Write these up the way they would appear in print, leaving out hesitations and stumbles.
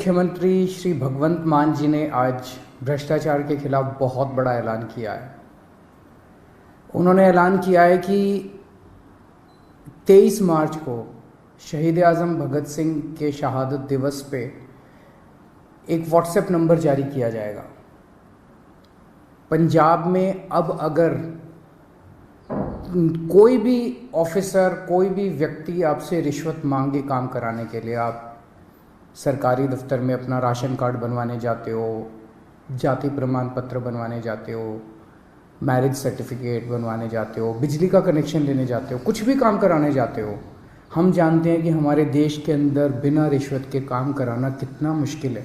मुख्यमंत्री श्री भगवंत मान जी ने आज भ्रष्टाचार के खिलाफ बहुत बड़ा ऐलान किया है। उन्होंने ऐलान किया है कि 23 मार्च को शहीद आज़म भगत सिंह के शहादत दिवस पे एक व्हाट्सएप नंबर जारी किया जाएगा। पंजाब में अब अगर कोई भी ऑफिसर, कोई भी व्यक्ति आपसे रिश्वत मांगे काम कराने के लिए, आप सरकारी दफ्तर में अपना राशन कार्ड बनवाने जाते हो, जाति प्रमाण पत्र बनवाने जाते हो, मैरिज सर्टिफिकेट बनवाने जाते हो, बिजली का कनेक्शन लेने जाते हो, कुछ भी काम कराने जाते हो, हम जानते हैं कि हमारे देश के अंदर बिना रिश्वत के काम कराना कितना मुश्किल है।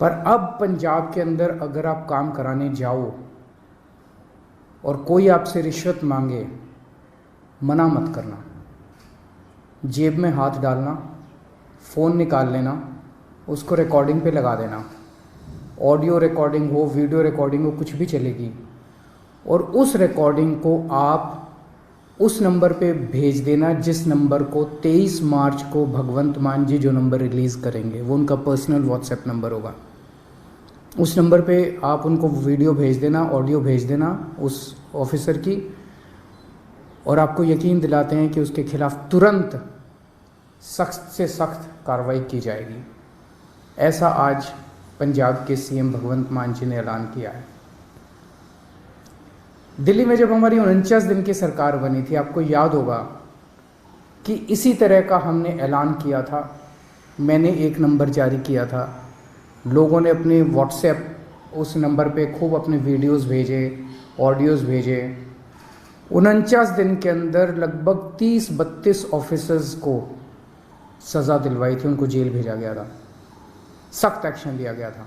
पर अब पंजाब के अंदर अगर आप काम कराने जाओ और कोई आपसे रिश्वत मांगे, मना मत करना। जेब में हाथ डालना, फ़ोन निकाल लेना, उसको रिकॉर्डिंग पे लगा देना। ऑडियो रिकॉर्डिंग हो, वीडियो रिकॉर्डिंग हो, कुछ भी चलेगी। और उस रिकॉर्डिंग को आप उस नंबर पे भेज देना जिस नंबर को 23 मार्च को भगवंत मान जी जो नंबर रिलीज़ करेंगे, वो उनका पर्सनल व्हाट्सएप नंबर होगा। उस नंबर पे आप उनको वीडियो भेज देना, ऑडियो भेज देना उस ऑफिसर की, और आपको यकीन दिलाते हैं कि उसके खिलाफ तुरंत सख्त से सख्त कार्रवाई की जाएगी। ऐसा आज पंजाब के सीएम भगवंत मान जी ने ऐलान किया है। दिल्ली में जब हमारी 49 दिन की सरकार बनी थी, आपको याद होगा कि इसी तरह का हमने ऐलान किया था। मैंने एक नंबर जारी किया था, लोगों ने अपने व्हाट्सएप उस नंबर पे खूब अपने वीडियोस भेजे, ऑडियोज़ भेजे। 49 दिन के अंदर लगभग 30-32 ऑफिसर्स को सज़ा दिलवाई थी, उनको जेल भेजा गया था, सख्त एक्शन लिया गया था।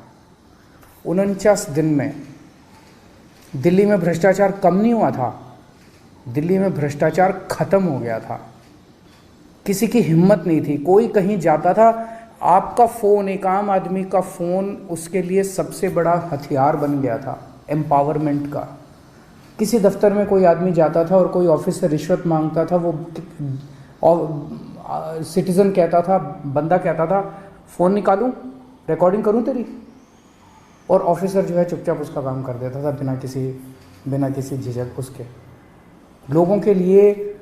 49 दिन में दिल्ली में भ्रष्टाचार कम नहीं हुआ था, दिल्ली में भ्रष्टाचार ख़त्म हो गया था। किसी की हिम्मत नहीं थी, कोई कहीं जाता था, आपका फ़ोन, एक आम आदमी का फ़ोन उसके लिए सबसे बड़ा हथियार बन गया था एम्पावरमेंट का। किसी दफ्तर में कोई आदमी जाता था और कोई ऑफिसर रिश्वत मांगता था, वो सिटीज़न कहता था, बंदा कहता था, फ़ोन निकालूं, रिकॉर्डिंग करूं तेरी, और ऑफिसर जो है चुपचाप उसका काम कर देता था बिना किसी झिझक उसके। लोगों के लिए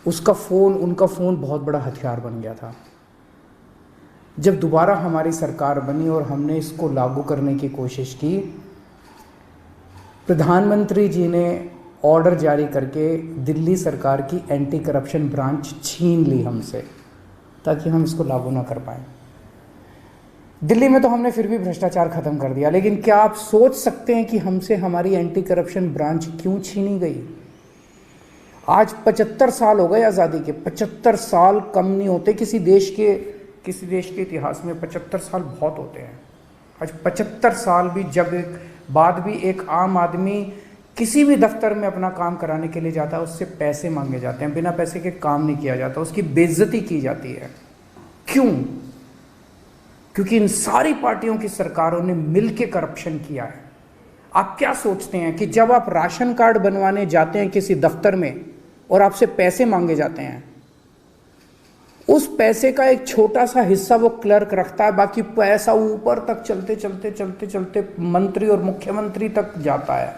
उसका फ़ोन, उनका फ़ोन बहुत बड़ा हथियार बन गया था। जब दोबारा हमारी सरकार बनी और हमने इसको लागू करने की कोशिश की, प्रधानमंत्री जी ने ऑर्डर जारी करके दिल्ली सरकार की एंटी करप्शन ब्रांच छीन ली हमसे, ताकि हम इसको लागू ना कर पाएँ। दिल्ली में तो हमने फिर भी भ्रष्टाचार ख़त्म कर दिया, लेकिन क्या आप सोच सकते हैं कि हमसे हमारी एंटी करप्शन ब्रांच क्यों छीनी गई? आज 75 साल हो गए आज़ादी के, 75 साल कम नहीं होते किसी देश के इतिहास में। 75 साल बहुत होते हैं। आज 75 साल भी बाद भी एक आम आदमी किसी भी दफ्तर में अपना काम कराने के लिए जाता है, उससे पैसे मांगे जाते हैं, बिना पैसे के काम नहीं किया जाता, उसकी बेइज्जती की जाती है। क्यों? क्योंकि इन सारी पार्टियों की सरकारों ने मिलकर करप्शन किया है। आप क्या सोचते हैं कि जब आप राशन कार्ड बनवाने जाते हैं किसी दफ्तर में और आपसे पैसे मांगे जाते हैं, उस पैसे का एक छोटा सा हिस्सा वो क्लर्क रखता है, बाकी पैसा ऊपर तक चलते मंत्री और मुख्यमंत्री तक जाता है,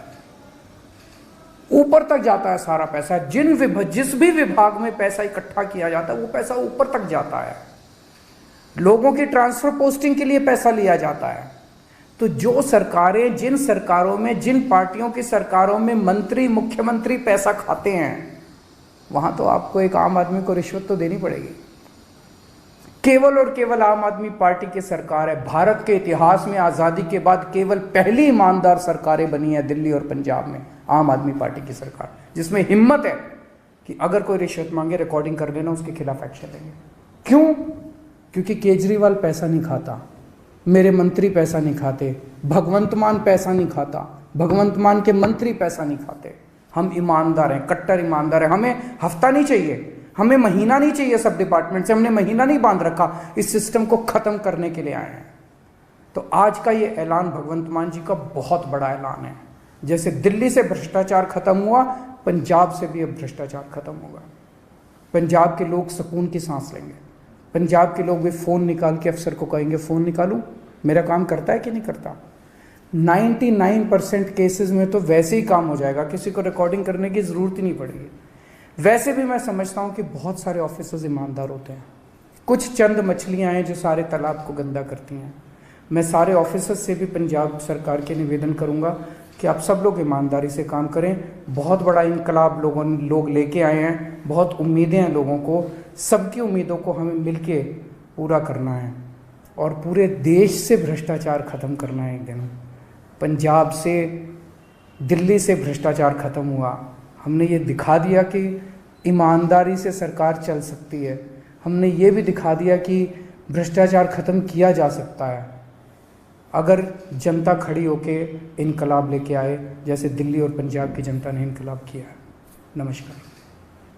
ऊपर तक जाता है सारा पैसा। जिस भी विभाग में पैसा इकट्ठा किया जाता है वो पैसा ऊपर तक जाता है। लोगों की ट्रांसफर पोस्टिंग के लिए पैसा लिया जाता है। तो जो सरकारें, जिन सरकारों में, जिन पार्टियों की सरकारों में मंत्री, मुख्यमंत्री पैसा खाते हैं, वहां तो आपको एक आम आदमी को रिश्वत तो देनी पड़ेगी। केवल और केवल आम आदमी पार्टी की सरकार है। भारत के इतिहास में आज़ादी के बाद केवल पहली ईमानदार सरकारें बनी है दिल्ली और पंजाब में, आम आदमी पार्टी की सरकार, जिसमें हिम्मत है कि अगर कोई रिश्वत मांगे, रिकॉर्डिंग कर लेना, उसके खिलाफ एक्शन लेंगे। क्यों? क्योंकि केजरीवाल पैसा नहीं खाता, मेरे मंत्री पैसा नहीं खाते, भगवंत मान पैसा नहीं खाता, भगवंत मान के मंत्री पैसा नहीं खाते। हम ईमानदार हैं, कट्टर ईमानदार हैं। हमें हफ्ता नहीं चाहिए, हमें महीना नहीं चाहिए। सब डिपार्टमेंट से हमने महीना नहीं बांध रखा, इस सिस्टम को खत्म करने के लिए आए हैं। तो आज का ये ऐलान भगवंत मान जी का बहुत बड़ा ऐलान है। जैसे दिल्ली से भ्रष्टाचार खत्म हुआ, पंजाब से भी अब भ्रष्टाचार खत्म होगा। पंजाब के लोग सुकून की सांस लेंगे। पंजाब के लोग भी फ़ोन निकाल के अफसर को कहेंगे फ़ोन निकालूं, मेरा काम करता है कि नहीं करता। 99% केसेस में तो वैसे ही काम हो जाएगा, किसी को रिकॉर्डिंग करने की ज़रूरत ही नहीं पड़ेगी। वैसे भी मैं समझता हूँ कि बहुत सारे ऑफिसर्स ईमानदार होते हैं, कुछ चंद मछलियाँ हैं जो सारे तालाब को गंदा करती हैं। मैं सारे ऑफिसर्स से भी पंजाब सरकार के निवेदन करूँगा कि आप सब लोग ईमानदारी से काम करें। बहुत बड़ा इनकलाब लोग लेके आए हैं, बहुत उम्मीदें हैं लोगों को, सबकी उम्मीदों को हमें मिलके पूरा करना है और पूरे देश से भ्रष्टाचार ख़त्म करना है। एक दिन पंजाब से, दिल्ली से भ्रष्टाचार ख़त्म हुआ, हमने ये दिखा दिया कि ईमानदारी से सरकार चल सकती है, हमने ये भी दिखा दिया कि भ्रष्टाचार ख़त्म किया जा सकता है अगर जनता खड़ी होके इनकलाब लेके आए, जैसे दिल्ली और पंजाब की जनता ने इनकलाब किया है। नमस्कार।